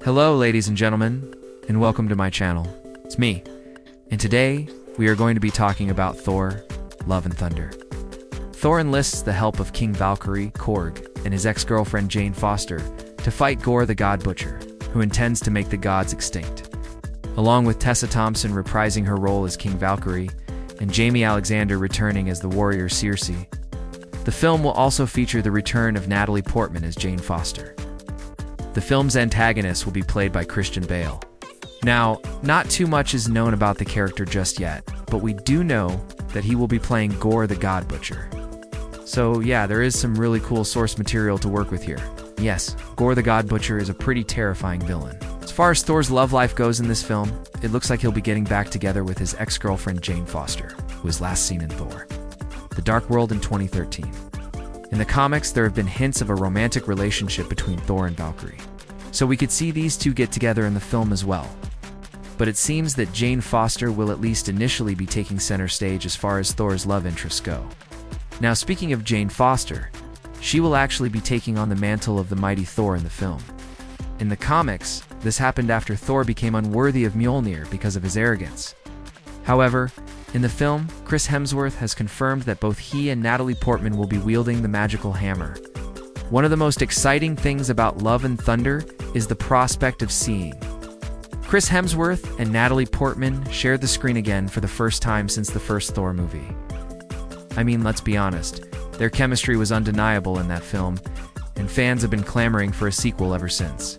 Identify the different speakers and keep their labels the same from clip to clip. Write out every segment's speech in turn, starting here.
Speaker 1: Hello, ladies and gentlemen, and welcome to my channel. It's me, and today we are going to be talking about Thor: Love and Thunder. Thor enlists the help of King Valkyrie, Korg, and his ex-girlfriend Jane Foster to fight Gorr the God Butcher, who intends to make the gods extinct. Along with Tessa Thompson reprising her role as King Valkyrie, and Jamie Alexander returning as the warrior Circe, the film will also feature the return of Natalie Portman as Jane Foster. The film's antagonist will be played by Christian Bale. Now, not too much is known about the character just yet, but we do know that he will be playing Gorr the God Butcher. So yeah, there is some really cool source material to work with here. Yes, Gorr the God Butcher is a pretty terrifying villain. As far as Thor's love life goes in this film, it looks like he'll be getting back together with his ex-girlfriend Jane Foster, who was last seen in Thor: The Dark World in 2013. In the comics, there have been hints of a romantic relationship between Thor and Valkyrie, so we could see these two get together in the film as well. But it seems that Jane Foster will at least initially be taking center stage as far as Thor's love interests go. Now, speaking of Jane Foster, she will actually be taking on the mantle of the mighty Thor in the film. In the comics, this happened after Thor became unworthy of Mjolnir because of his arrogance. However, in the film, Chris Hemsworth has confirmed that both he and Natalie Portman will be wielding the magical hammer. One of the most exciting things about Love and Thunder is the prospect of seeing Chris Hemsworth and Natalie Portman share the screen again for the first time since the first Thor movie. I mean, let's be honest, their chemistry was undeniable in that film, and fans have been clamoring for a sequel ever since.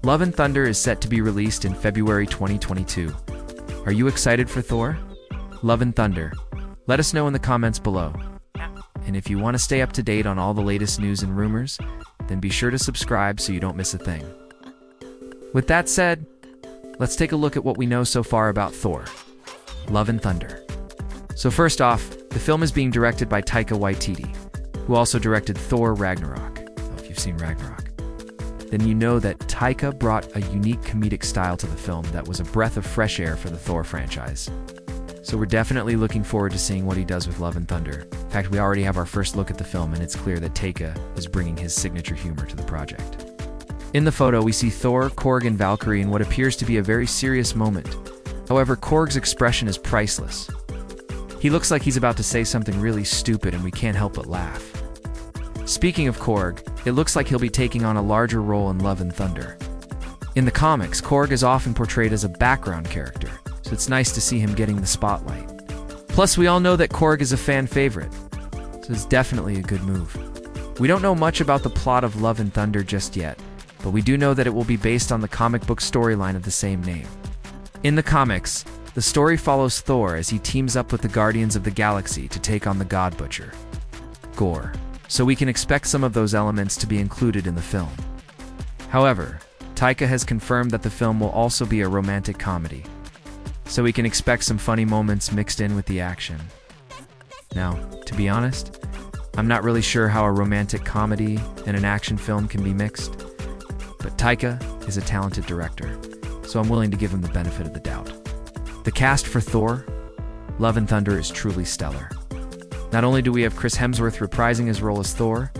Speaker 1: Love and Thunder is set to be released in February 2022. Are you excited for Thor: Love and Thunder? Let us know in the comments below. And if you want to stay up to date on all the latest news and rumors, then be sure to subscribe so you don't miss a thing. With that said, let's take a look at what we know so far about Thor: Love and Thunder. So first off, the film is being directed by Taika Waititi, who also directed Thor Ragnarok. Oh, if you've seen Ragnarok, then you know that Taika brought a unique comedic style to the film that was a breath of fresh air for the Thor franchise. So we're definitely looking forward to seeing what he does with Love and Thunder. In fact, we already have our first look at the film, and it's clear that Taika is bringing his signature humor to the project. In the photo, we see Thor, Korg, and Valkyrie in what appears to be a very serious moment. However, Korg's expression is priceless. He looks like he's about to say something really stupid, and we can't help but laugh. Speaking of Korg, it looks like he'll be taking on a larger role in Love and Thunder. In the comics, Korg is often portrayed as a background character, so it's nice to see him getting the spotlight. Plus, we all know that Korg is a fan favorite, so it's definitely a good move. We don't know much about the plot of Love and Thunder just yet, but we do know that it will be based on the comic book storyline of the same name. In the comics, the story follows Thor as he teams up with the Guardians of the Galaxy to take on the God Butcher, Gorr, so we can expect some of those elements to be included in the film. However, Taika has confirmed that the film will also be a romantic comedy, so we can expect some funny moments mixed in with the action. Now, to be honest, I'm not really sure how a romantic comedy and an action film can be mixed, but Taika is a talented director, so I'm willing to give him the benefit of the doubt. The cast for Thor: Love and Thunder is truly stellar. Not only do we have Chris Hemsworth reprising his role as Thor,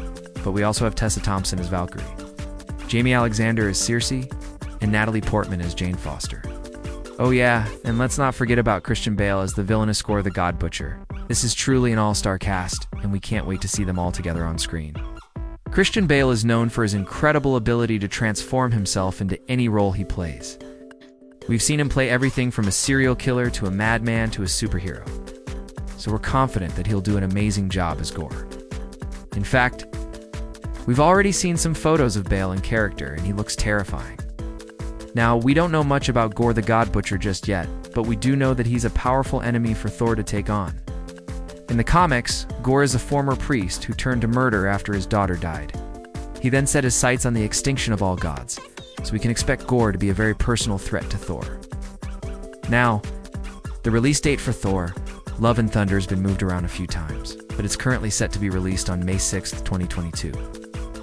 Speaker 1: but we also have Tessa Thompson as Valkyrie, Jamie Alexander as Circe, and Natalie Portman as Jane Foster. Oh yeah, and let's not forget about Christian Bale as the villainous Gorr the God Butcher. This is truly an all-star cast, and we can't wait to see them all together on screen. Christian Bale is known for his incredible ability to transform himself into any role he plays. We've seen him play everything from a serial killer to a madman to a superhero, so we're confident that he'll do an amazing job as Gorr. In fact, we've already seen some photos of Bale in character, and he looks terrifying. Now, we don't know much about Gorr the God Butcher just yet, but we do know that he's a powerful enemy for Thor to take on. In the comics, Gorr is a former priest who turned to murder after his daughter died. He then set his sights on the extinction of all gods, so we can expect Gorr to be a very personal threat to Thor. Now, the release date for Thor: Love and Thunder has been moved around a few times, but it's currently set to be released on May 6th, 2022.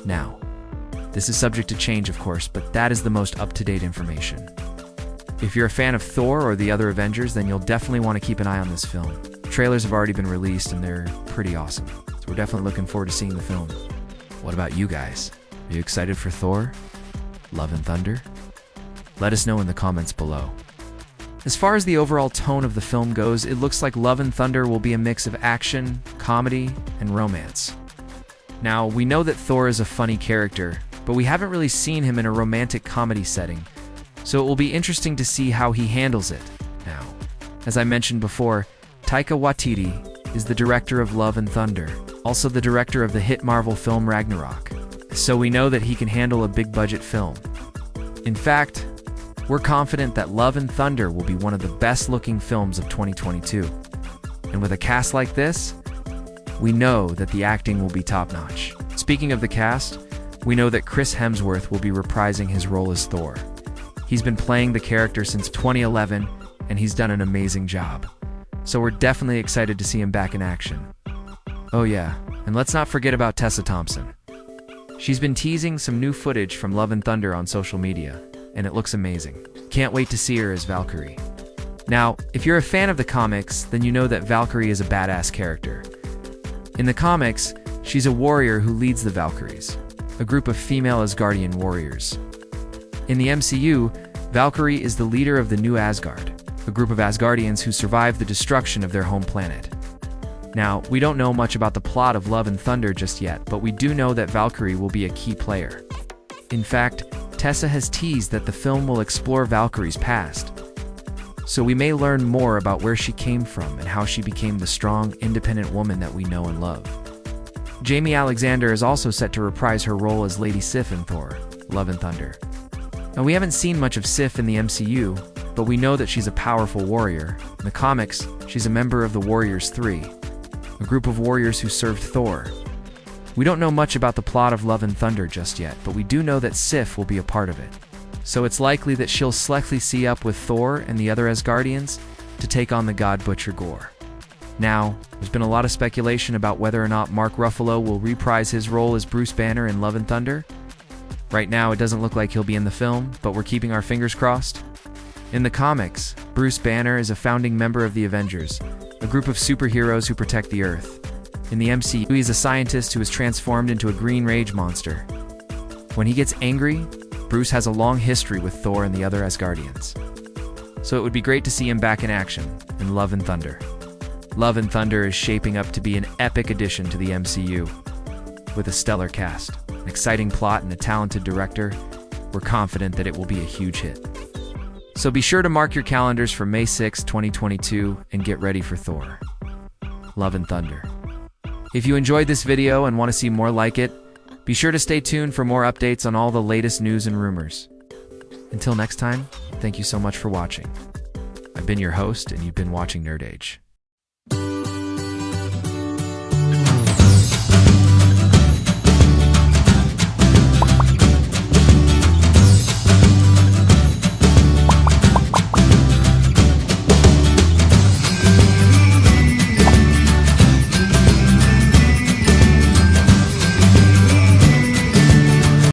Speaker 1: Now, this is subject to change, of course, but that is the most up-to-date information. If you're a fan of Thor or the other Avengers, then you'll definitely want to keep an eye on this film. Trailers have already been released, and they're pretty awesome, so we're definitely looking forward to seeing the film. What about you guys? Are you excited for Thor: Love and Thunder? Let us know in the comments below. As far as the overall tone of the film goes, it looks like Love and Thunder will be a mix of action, comedy, and romance. Now, we know that Thor is a funny character, but we haven't really seen him in a romantic comedy setting, so it will be interesting to see how he handles it. Now, as I mentioned before, Taika Waititi is the director of Love and Thunder, also the director of the hit Marvel film Ragnarok, so we know that he can handle a big-budget film. In fact, we're confident that Love and Thunder will be one of the best-looking films of 2022. And with a cast like this, we know that the acting will be top-notch. Speaking of the cast, we know that Chris Hemsworth will be reprising his role as Thor. He's been playing the character since 2011, and he's done an amazing job. So we're definitely excited to see him back in action. Oh yeah, and let's not forget about Tessa Thompson. She's been teasing some new footage from Love and Thunder on social media, and it looks amazing. Can't wait to see her as Valkyrie. Now, if you're a fan of the comics, then you know that Valkyrie is a badass character. In the comics, she's a warrior who leads the Valkyries, a group of female Asgardian warriors. In the MCU, Valkyrie is the leader of the New Asgard, a group of Asgardians who survived the destruction of their home planet. Now, we don't know much about the plot of Love and Thunder just yet, but we do know that Valkyrie will be a key player. In fact, Tessa has teased that the film will explore Valkyrie's past, so we may learn more about where she came from and how she became the strong, independent woman that we know and love. Jamie Alexander is also set to reprise her role as Lady Sif in Thor, Love and Thunder. Now, we haven't seen much of Sif in the MCU, but we know that she's a powerful warrior. In the comics, she's a member of the Warriors 3, a group of warriors who served Thor. We don't know much about the plot of Love and Thunder just yet, but we do know that Sif will be a part of it. So it's likely that she'll selectively up with Thor and the other Asgardians to take on the God Butcher Gorr. Now, there's been a lot of speculation about whether or not Mark Ruffalo will reprise his role as Bruce Banner in Love and Thunder. Right now, it doesn't look like he'll be in the film, but we're keeping our fingers crossed. In the comics, Bruce Banner is a founding member of the Avengers, a group of superheroes who protect the Earth. In the MCU, he's a scientist who is transformed into a green rage monster. When he gets angry, Bruce has a long history with Thor and the other Asgardians. So it would be great to see him back in action in Love and Thunder. Love and Thunder is shaping up to be an epic addition to the MCU. With a stellar cast, an exciting plot, and a talented director, we're confident that it will be a huge hit. So be sure to mark your calendars for May 6, 2022 and get ready for Thor, Love and Thunder. If you enjoyed this video and want to see more like it, be sure to stay tuned for more updates on all the latest news and rumors. Until next time, thank you so much for watching. I've been your host, and you've been watching Nerd Age.